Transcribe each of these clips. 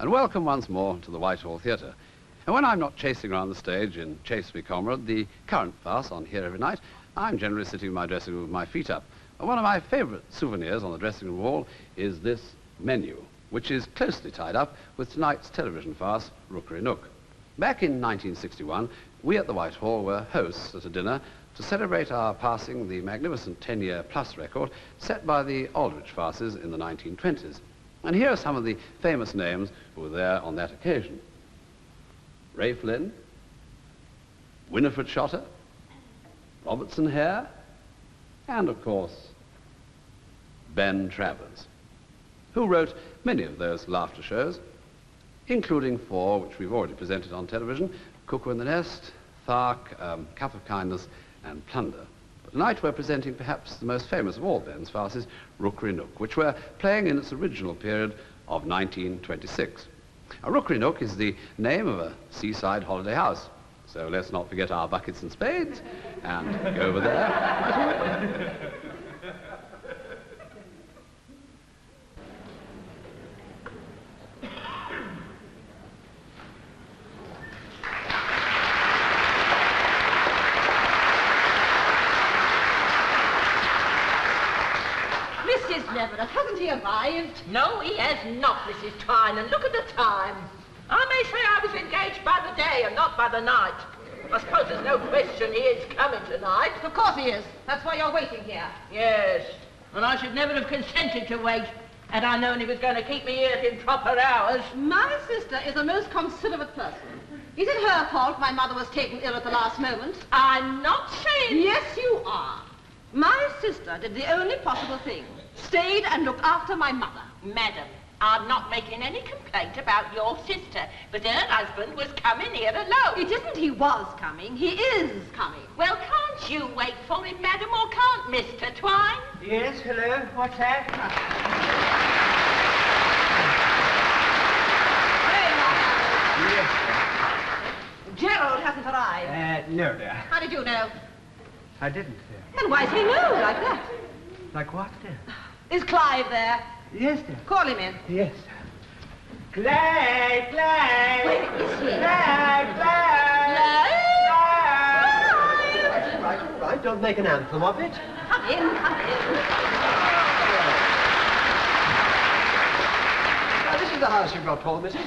and welcome once more to the Whitehall Theatre. And when I'm not chasing around the stage in Chase Me Comrade, the current farce on Here Every Night, I'm generally sitting in my dressing room with my feet up. And one of my favourite souvenirs on the dressing room wall is this menu, which is closely tied up with tonight's television farce, Rookery Nook. Back in 1961, we at the Whitehall were hosts at a dinner to celebrate our passing the magnificent 10-year plus record set by the Aldrich farces in the 1920s. And here are some of the famous names who were there on that occasion. Ray Flynn, Winifred Shotter, Robertson Hare, and of course, Ben Travers, who wrote many of those laughter shows, including four which we've already presented on television: Cuckoo in the Nest, Thark, Cup of Kindness, and Plunder. But tonight we're presenting perhaps the most famous of all Ben's farces, Rookery Nook, which we're playing in its original period of 1926. Now, Rookery Nook is the name of a seaside holiday house, so let's not forget our buckets and spades and go over there right away. Leverett, hasn't he arrived? No, he has not, Mrs. Tynan. Look at the time. I may say I was engaged by the day and not by the night. I suppose there's no question he is coming tonight. Of course he is. That's why you're waiting here. Yes, and I should never have consented to wait had I known he was going to keep me here at improper hours. My sister is a most considerate person. Is it her fault my mother was taken ill at the last moment? I'm not saying... Yes, you are. My sister did the only possible thing. Stayed and looked after my mother. Madam, I'm not making any complaint about your sister, but her husband was coming here alone. It isn't he was coming, he is coming. Well, can't you wait for him, madam, or can't Mr. Twine? Yes, hello, what's that? Yes, sir. Gerald hasn't arrived. No, dear. How did you know? I didn't, dear. And why say no like that? Like what, dear? Is Clive there? Yes, dear. Call him in. Yes. Clive! Clive! Where is he? Clive! Clive! Clive! All right, don't make an anthem of it. Come in, come in. Now, this is the house you've got for, missus.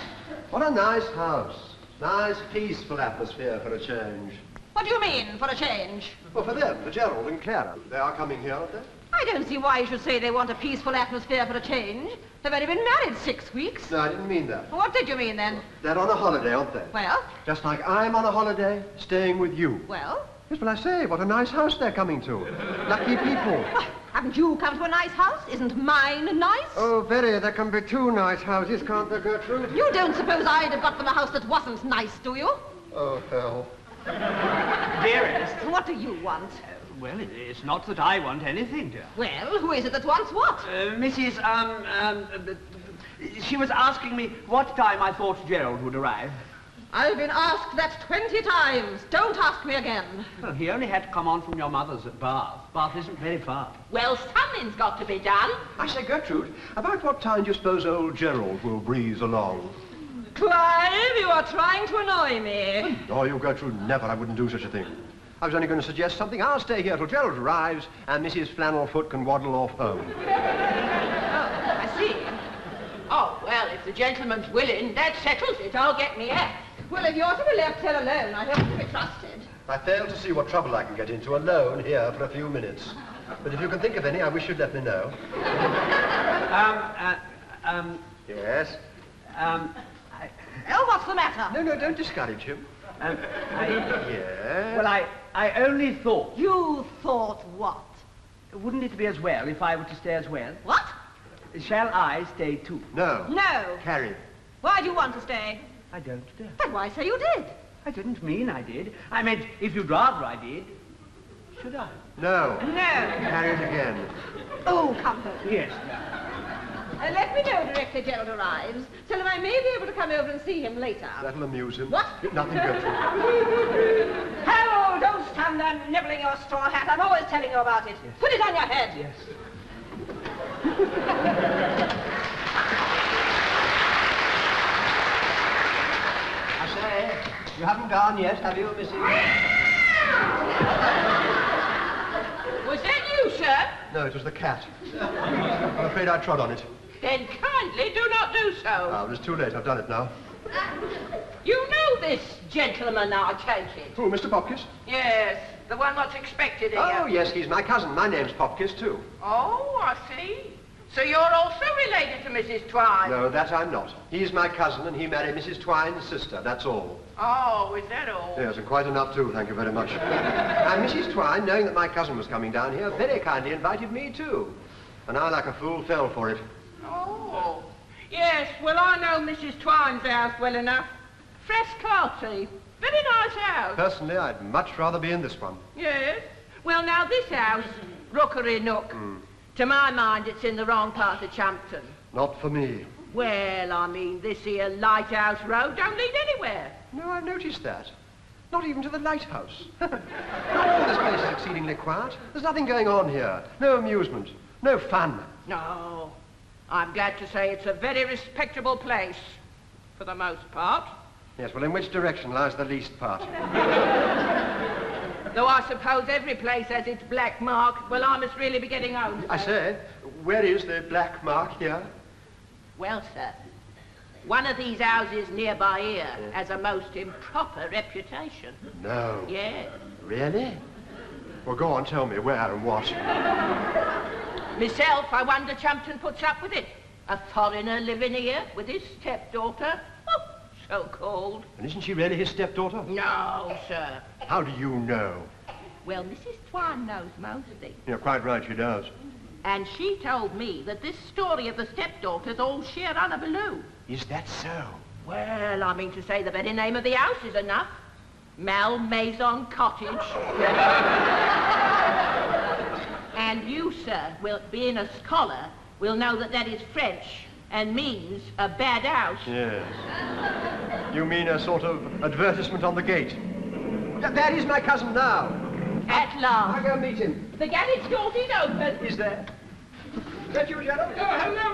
What a nice house. Nice, peaceful atmosphere for a change. What do you mean, for a change? Well, for them, for Gerald and Clara. They are coming here, aren't they? I don't see why you should say they want a peaceful atmosphere for a change. They've only been married 6 weeks. No, I didn't mean that. What did you mean, then? They're on a holiday, aren't they? Well? Just like I'm on a holiday, staying with you. Well? Yes, well, I say, what a nice house they're coming to. Lucky people. Well, haven't you come to a nice house? Isn't mine nice? Oh, very. There can be two nice houses, can't there, Gertrude? You don't suppose I'd have got them a house that wasn't nice, do you? Oh, hell. Dearest. What do you want? Well, it's not that I want anything, dear. Well, who is it that wants what? Mrs. She was asking me what time I thought Gerald would arrive. I've been asked that 20 times. Don't ask me again. Well, he only had to come on from your mother's at Bath. Bath isn't very far. Well, something's got to be done. I say, Gertrude, about what time do you suppose old Gerald will breeze along? Clive, you are trying to annoy me. Oh, you, Gertrude, never. I wouldn't do such a thing. I was only going to suggest something. I'll stay here till Gerald arrives and Mrs. Flannelfoot can waddle off home. Oh, I see. Oh, well, if the gentleman's willing, that settles it. I'll get me out. Well, if you're to be left here alone, I hope to be trusted. I fail to see what trouble I can get into alone here for a few minutes. But if you can think of any, I wish you'd let me know. Yes? Oh, what's the matter? No, don't discourage him. Yes? Well, I only thought, You thought what? wouldn't it be as well if I were to stay as well? What? Shall I stay too? No. No. Carrie. Why do you want to stay? I don't, dear. Then why say you did? I didn't mean I did. I meant if you'd rather I did, should I? No. No. Carry it again. Oh, come home. Yes. Let me know directly Gerald arrives. Tell him I may be able to come over and see him later. That'll amuse him. What? Nothing good. Harold, don't stand there nibbling your straw hat. I'm always telling you about it. Yes. Put it on your head. Yes. You haven't gone yet, have you, Mrs.? Was that you, sir? No, it was the cat. I'm afraid I trod on it. Then kindly do not do so. Ah, well, it's too late. I've done it now. You know this gentleman, I take it? Who, Mr. Popkiss? Yes, the one what's expected here. Oh, yes, he's my cousin. My name's Popkiss, too. Oh, I see. So you're also related to Mrs. Twine? No, that I'm not. He's my cousin, and he married Mrs. Twine's sister. That's all. Oh, is that all? Yes, and quite enough, too. Thank you very much. And Mrs. Twine, knowing that my cousin was coming down here, very kindly invited me, too. And I, like a fool, fell for it. Oh. Yes, well, I know Mrs. Twine's house well enough. Frescotti. Very nice house. Personally, I'd much rather be in this one. Yes. Well, now, this house, Rookery Nook, to my mind, it's in the wrong part of Champton. Not for me. Well, I mean, this here Lighthouse Road don't lead anywhere. No, I've noticed that. Not even to the lighthouse. Oh, this place is exceedingly quiet. There's nothing going on here. No amusement. No fun. No. I'm glad to say it's a very respectable place, for the most part. Yes, well, in which direction lies the least part? Though I suppose every place has its black mark. Well, I must really be getting home. I say, where is the black mark here? Well, sir, one of these houses nearby here has a most improper reputation. No. Yes. Really? Well, go on, tell me where and what. Myself, I wonder Champton puts up with it. A foreigner living here with his stepdaughter. Oh, so-called. And isn't she really his stepdaughter? No, sir. How do you know? Well, Mrs. Twine knows most things. You're quite right, she does. And she told me that this story of the stepdaughter's all sheer hullabaloo. Is that so? Well, I mean to say the very name of the house is enough. Malmaison Cottage. And you, sir, being a scholar, will know that that is French and means a bad house. Yes. You mean a sort of advertisement on the gate? There is my cousin now. At last. I'll go meet him. The garage door's open. Is there? Is that you, gentlemen? Oh, hello,